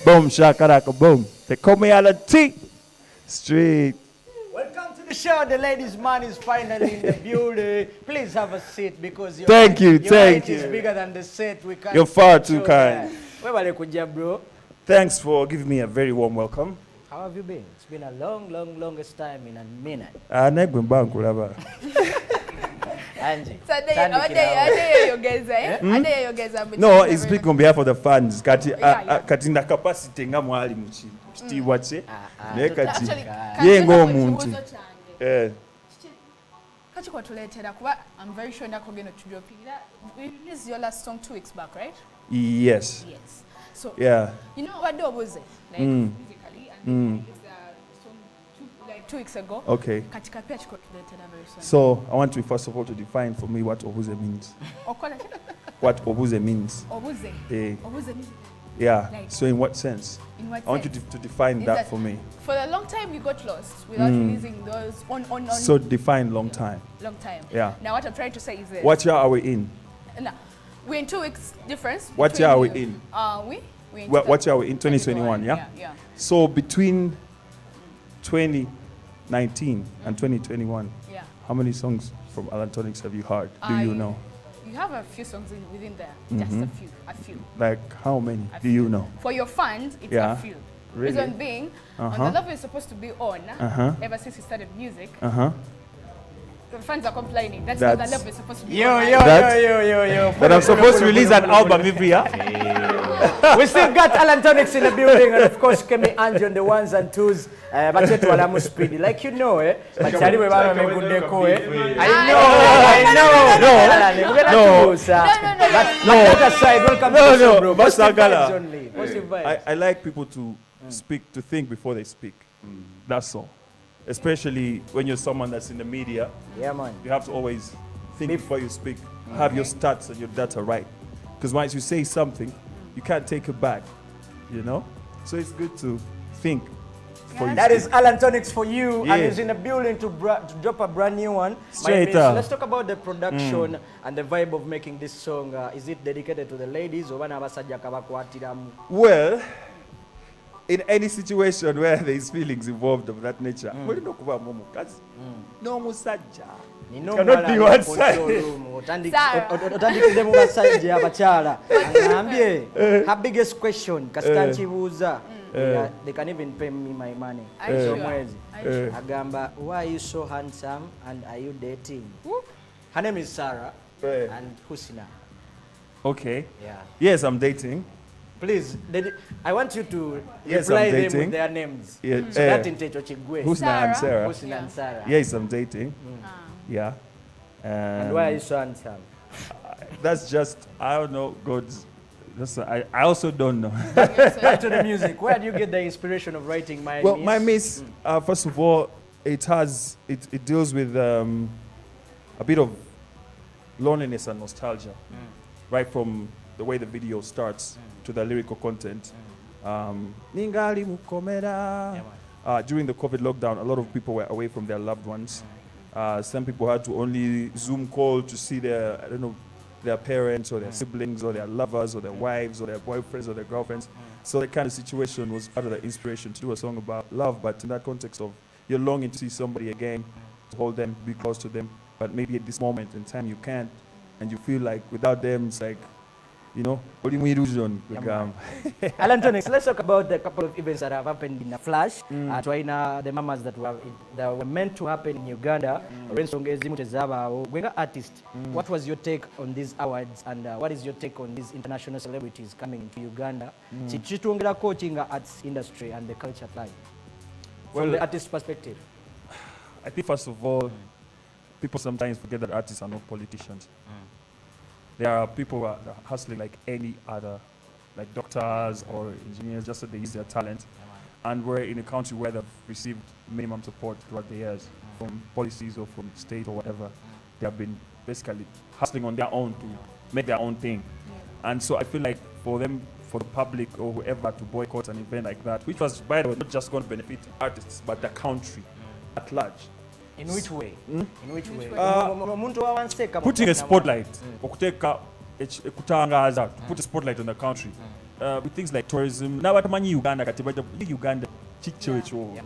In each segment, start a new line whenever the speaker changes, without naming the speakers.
Boom, shakalaka, boom. They call me Alan T. Street.
Welcome to the show. The ladies' man is finally in the building. Please have a seat because your
Thank you.
height is bigger than the set. We can't.
You're far too kind.
Where are you, bro?
Thanks for giving me a very warm welcome.
How have you been? It's been a longest time in a minute. Angie.
No, it's speaking on behalf of the fans. Kati na capacity nga mwali muchi. Kitiibwa kye. Ne kati ye ng'omuntu.
Kati kwatuleetera kuba I'm very sure ndakogenda tujopira. This is your last song 2 weeks back, right?
Yes.
So
yeah.
You know what was it? Like musically and it's song 2 weeks ago.
Okay.
Katika pia chikotuleetera very soon.
So I want to first of all to define for me what obuze means. What obuze means.
Obuze. Obuze means.
Yeah. Like, so in what sense?
In what
I want you to define that for me.
For a long time you got lost without releasing those on.
So define long time.
Long time.
Yeah.
Now what I'm trying to say is this.
What year are we in?
No. We're in 2 weeks difference.
What year are we in?
We're in
what year are we in? 2021, yeah?
Yeah.
So between 2019 and 2021, how many songs from Alan Tonix have you heard? Do you know?
You have a few songs within there. Just a few.
Like how many do you know?
For your fans, it's a few.
Really?
Reason being, on the level it's supposed to be on, ever since you started music, the fans are complaining. That's not the level it's supposed to be on.
Yo.
But I'm supposed to release an album every year.
We still got Alan Tonix in the building, and of course, Kemi Angie on the ones and twos. But you are speedy, like you know, eh? But I know. No. But aside, welcome to the show, bro.
But I like people to speak, to think before they speak. That's all. Especially when you're someone that's in the media.
Yeah, man.
You have to always think before you speak. Have your stats and your data right. Because once you say something, you can't take it back, you know? So it's good to think before you
That
speak.
is Alan Tonix for you, and he's in the building to drop a brand new one.
Straight up.
Let's talk about the production and the vibe of making this song. Is it dedicated to the ladies or
Well, in any situation where there is feelings involved of that nature, no musajja. Cannot be one side.
Her biggest question, they can even pay me my money. Agamba, why are you so handsome and are you dating? Her name is Sarah and Husina.
Okay.
Yeah.
Yes, I'm dating.
Please, I want you to reply them with their names.
Yeah.
So that in Chigwe.
Husna and Sarah.
Husna and Sarah.
Yes, I'm dating. Yeah.
And why are you so handsome?
That's just, I don't know, God's. I also don't know.
Back to the music. Where do you get the inspiration of writing My Miss?
Well, My Miss, first of all, it deals with a bit of loneliness and nostalgia, right from the way the video starts to the lyrical content. Ningali mukomera. During the COVID lockdown, a lot of people were away from their loved ones. Some people had to only Zoom call to see their, I don't know, their parents or their siblings or their lovers or their wives or their boyfriends or their girlfriends. So that kind of situation was part of the inspiration to do a song about love, but in that context of you're longing to see somebody again, to hold them, be close to them, but maybe at this moment in time you can't, and you feel like without them it's like, you know, what do you illusion?
Alan Tonix, let's talk about the couple of events that have happened in a flash. The mamas that were meant to happen in Uganda. Wenga artist, what was your take on these awards, and what is your take on these international celebrities coming into Uganda? Chitungela coaching arts industry and the culture at large. From the artist perspective.
I think first of all, people sometimes forget that artists are not politicians. There are people who are hustling like any other, like doctors or engineers, just so they use their talent. And we're in a country where they've received minimum support throughout the years from policies or from state or whatever. They have been basically hustling on their own to make their own thing. And so I feel like for them, for the public or whoever to boycott an event like that, which was, by the way, not just going to benefit artists, but the country at large.
In which way? In which way?
Putting a spotlight, put a spotlight on the country, with things like tourism. Now, what many Uganda, Uganda, they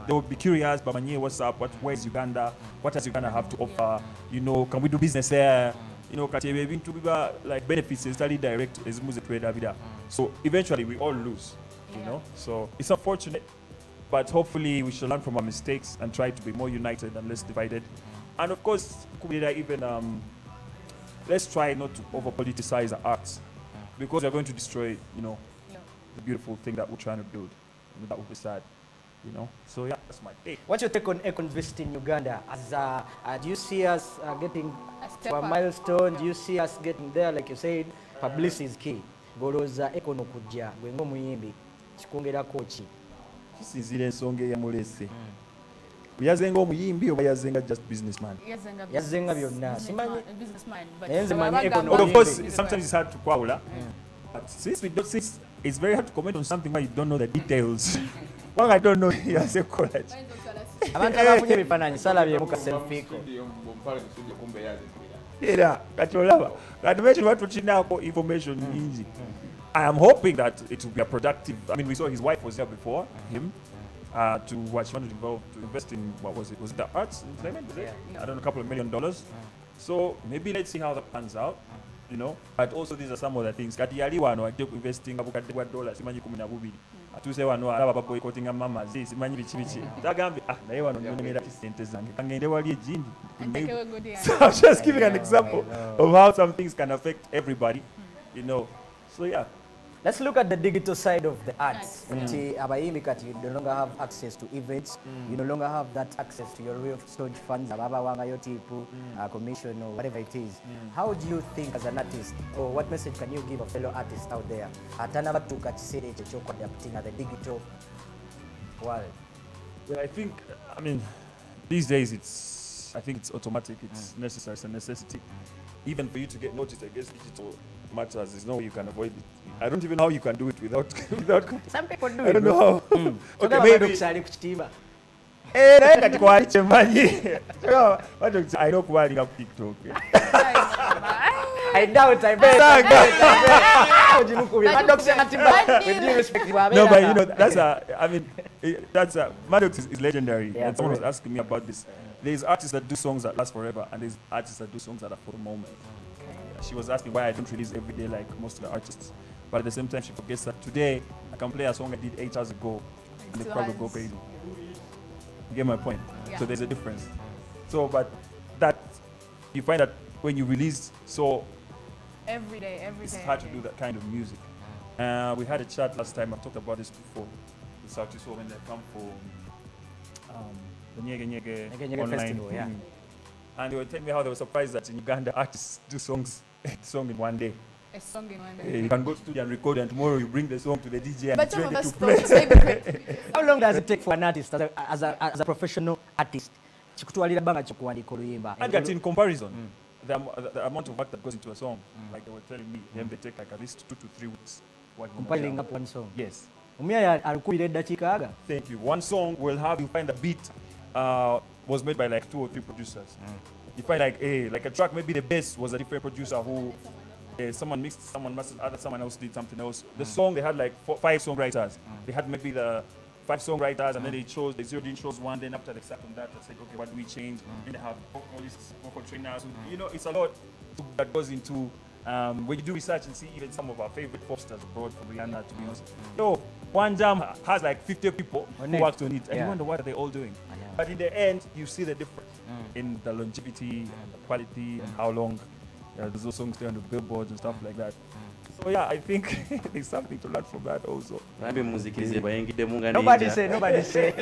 will be curious, but what's up? Where is Uganda? What does Uganda have to offer? You know, can we do business there? You know, like benefits is totally direct as music trader. So eventually we all lose. You know, so it's unfortunate, but hopefully we should learn from our mistakes and try to be more united and less divided. And of course, even let's try not to over politicize our arts, because we're going to destroy, you know, the beautiful thing that we're trying to build. And that would be sad, you know. So yeah, that's my take.
What's your take on Econvest in Uganda? As do you see us getting to a milestone? Do you see us getting there? Like you said, publicity is key. Goloza Econo kujja gwengo muyimbi kikongera kochi.
Kisinzira ensonga eyamulese. Yazenga omuyimbi oba yazenga just businessman?
Yazenga byonna.
Simanyi businessman, but
of course, sometimes it's hard to kwawula. But since it's very hard to comment on something where you don't know the details. Well, I don't know. Yes, college.
Abantu abafunye ebifaananyi salabye mu kaselfiko.
Era kati olaba kati mechi watu chinako information nyingi. I am hoping that it will be a productive. I mean, we saw his wife was here before him to what she wanted to invest in. What was it? Was it the arts employment? I don't know, a couple of $1 million. So maybe let's see how that pans out. You know, but also these are some of the things. Kati yali wano ate investing abukadde bwa dollars simanyi 12. Atuse wano alaba ba boycotting mama simanyi bichi. Tagambe naye wano nyonera sente zange. Kangende wali ejindi. So I'm just giving an example of how some things can affect everybody. You know. So yeah.
Let's look at the digital side of the arts. Abayimbi kati you no longer have access to events. You no longer have that access to your real stage funds, ababa wanga yotipu, commission or whatever it is. How do you think as an artist, or what message can you give a fellow artist out there? Atana batuka chisere ekyo adapting at the digital world.
Well, I mean, these days I think it's automatic. It's necessary. It's a necessity. Even for you to get noticed, I guess digital matters. There's no way you can avoid it. I don't even know how you can do it without.
Some people do it.
I don't know how.
Okay, maybe.
I know quality of TikTok.
I doubt. I bet.
No, but you know that's Maddox is legendary. And someone was asking me about this. There's artists that do songs that last forever, and there's artists that do songs that are for the moment. She was asking why I don't release every day like most of the artists, but at the same time she forgets that today I can play a song I did 8 hours ago and the crowd will go crazy. You get my point? Yeah. So there's a difference. So, but that you find that when you release
every day,
it's hard to do that kind of music. We had a chat last time. I've talked about this before. The South East when they come for the Nyege online
festival, yeah.
And they were telling me how they were surprised that in Uganda artists do a song in one day.
A song in one day.
You can go to studio and record, and tomorrow you bring the song to the DJ and
but
it's
some of
ready
us
to play.
How long does it take for an artist as a professional artist?
And in comparison, the amount of work that goes into a song, like they were telling me, them they take like at least 2 to 3 weeks.
Compiling up one song.
Yes.
Thank
you. One song will have you find the beat was made by like 2 or 3 producers. You find like a track, maybe the bass was a different producer who someone mixed, someone mastered, someone else did something else. The song they had like 5 songwriters. They had maybe the 5 songwriters, and then they zeroed in chose one. Then after they sat on that, they said, okay, what do we change? And they have vocalists, vocal trainers. You know, it's a lot that goes into when you do research and see even some of our favorite pop stars abroad from Rihanna, to be honest. One jam has like 50 people who worked on it, and you wonder what are they all doing. But in the end, you see the difference in the longevity, and the quality, and how long those songs stay on the billboards and stuff like that. So yeah, I think there's something to learn from that also.
Nobody say. Nobody say.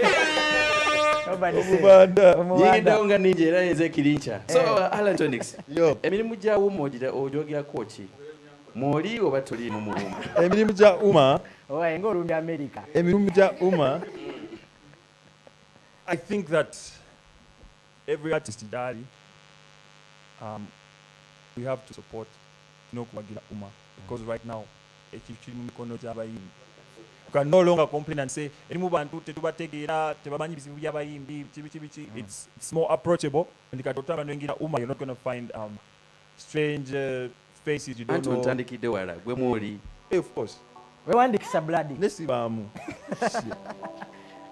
So Alan Tonix, emirimu gya Uma ogyogera ki? Moli oba tuli mu mulumba?
Emirimu gya Uma.
America.
Emirimu gya Uma. I think that every artist in Dari, we have to support Kuwagira Uma, because right now, you can no longer complain and say it's more approachable. And you're not going to find strange faces you don't know. Of course.
wewandikisa blood
nesibaamu.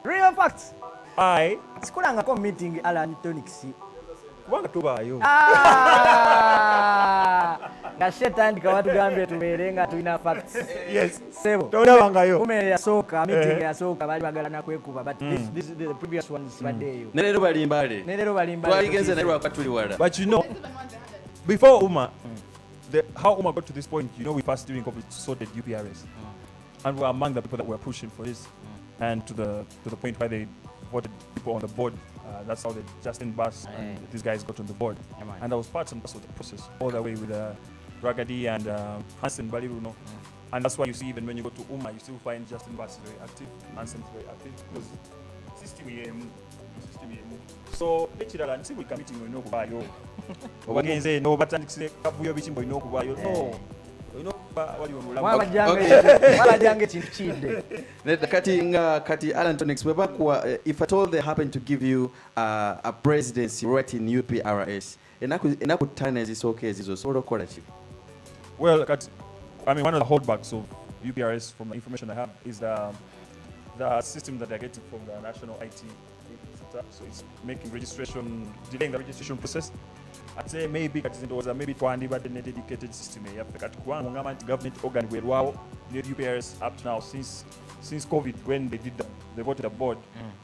real facts
Aye.
sikulangako meeting Alan Tonix
Kubanga tubaayo.
nga shetandika watugambye tubeere nga tulina facts.
Yes.
Sebo
Tonabangayo.
kumere yasooka meeting yasooka bali bagalana kwekuba but this the previous ones baddeeyo
ne leero balimbale twaligenze naye lwaka tuli wala.
But you know, before Uma, how Uma got to this point, you know, we passed during COVID sorted UPRS, and we're among the people that were pushing for this, and to the point where they voted people on the board. That's how the Justin Bass and these guys got on the board, and I was part and parcel of the process all the way with Ragadi and Hansen Baliruno. And that's why you see even when you go to Uma, you still find Justin Bass is very active, Hansen is very active, because system EM. So ekirala nsi buli committee olina okubaayo obagenze n'obatandikise kavuyo bikimbo olina okubaayo no olina okuba wali omulamu
wabajanga ekintu kidde
kati Alan Tonix if at all they happen to give you a presidency right in UPRS enaku ttaano ezisooka ezizo osobola okukola ki?
Well, I mean, one of the holdbacks of UPRS, from the information I have, is the system that they're getting from the national IT sector. So it's making registration, delaying the registration process. I'd say maybe it was maybe but a dedicated system. Government organ where the UPRS up to now since COVID, when they voted the board,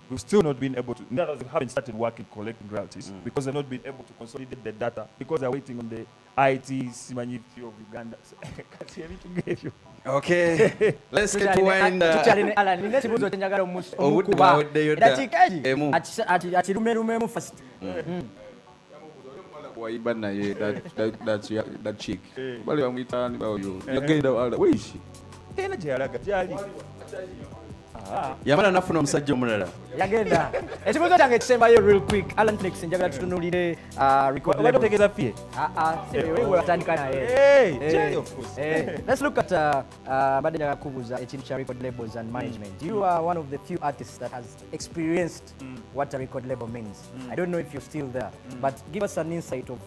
we've still not been able to. They haven't started working collecting royalties because they've not been able to consolidate the data because they're waiting on the IT Simanyifi of Uganda.
Okay, let's get to wind.
That chick. Where is she?
Yamala nafuna omusajja omulala
yagenda ekibuuzo kyange kisembayo real quick Alan Tonix njagala tutunulire record label
Tegeza fie.
wewe watandika naye let's look at badde njagala kubuuza ekintu kya record labels and management. You are one of the few artists that has experienced what a record label means. I don't know if you're still there, but give us an insight of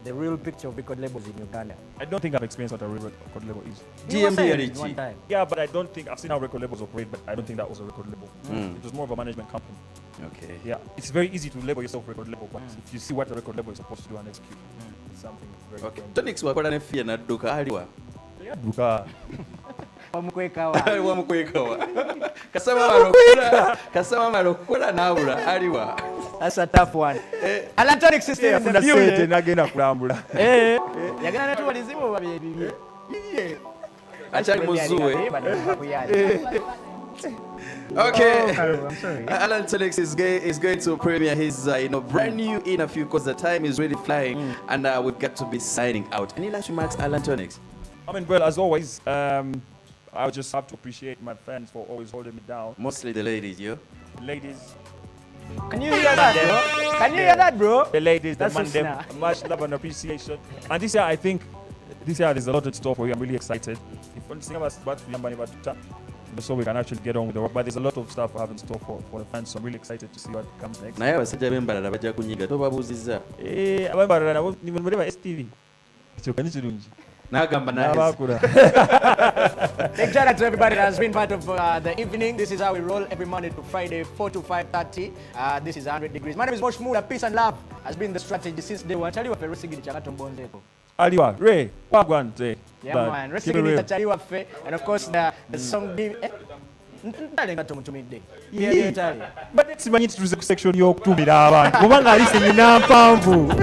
the real picture of record labels in Uganda.
I don't think I've experienced what a record label is.
GMB
time.
Yeah, but I don't think I've seen how record labels operate, but I don't think that was a record label. It was more of a management company.
Okay.
Yeah, it's very easy to label yourself record label, but if you see what a record label is supposed to do and execute, it's something very
Okay.
different.
Tonix wakola ne fia nadduka aliwa
Duka.
Wamukwekawa
wamukwekawa kasama malokola naabula aliwa.
That's a tough one. Alan Tonix is still in the building.
Nagenda kulambula.
Yagenda netubalizimu babyebibi.
Achali muzuwe. Okay,
I'm sorry.
Alan Tonix is going to premiere his brand new interview because the time is really flying and we've got to be signing out. Any last remarks, Alan Tonix?
I mean, well, as always, I would just have to appreciate my fans for always holding me down.
Mostly the ladies, yo.
Ladies.
Can you hear that, bro? Can you hear that, bro?
The ladies,
That's
the man,
so
them, much love and appreciation. And this year, I think, there's a lot in store for you. I'm really excited. If one thing about so we can actually get on with the work. But there's a lot of stuff I have in store for the fans, so I'm really excited to see what comes next.
Naye abasajja b'embalala bajja kunyiga tobabuuzizza.
Abambalala nabo nimuleba STV. Kyokka ni kirungi.
N'agamba n'aheza.
Big shout out to everybody that has been part of the evening. This is how we roll every Monday to Friday, 4 to 5:30. This is 100 Degrees. My name is Mosh Mura. Peace and love has been the strategy since day one. Chaliwa fe Rosigiri chakato mbonzeko.
Aliwa, Ray, wagwan te.
Yeah, man. Rosigiri chaliwa fe, and of course the song. Ntalenga tumutumidde. Yeah,
But simanyi tutuze ku section y'okutumira abantu. Kubanga ali seminar mpanvu.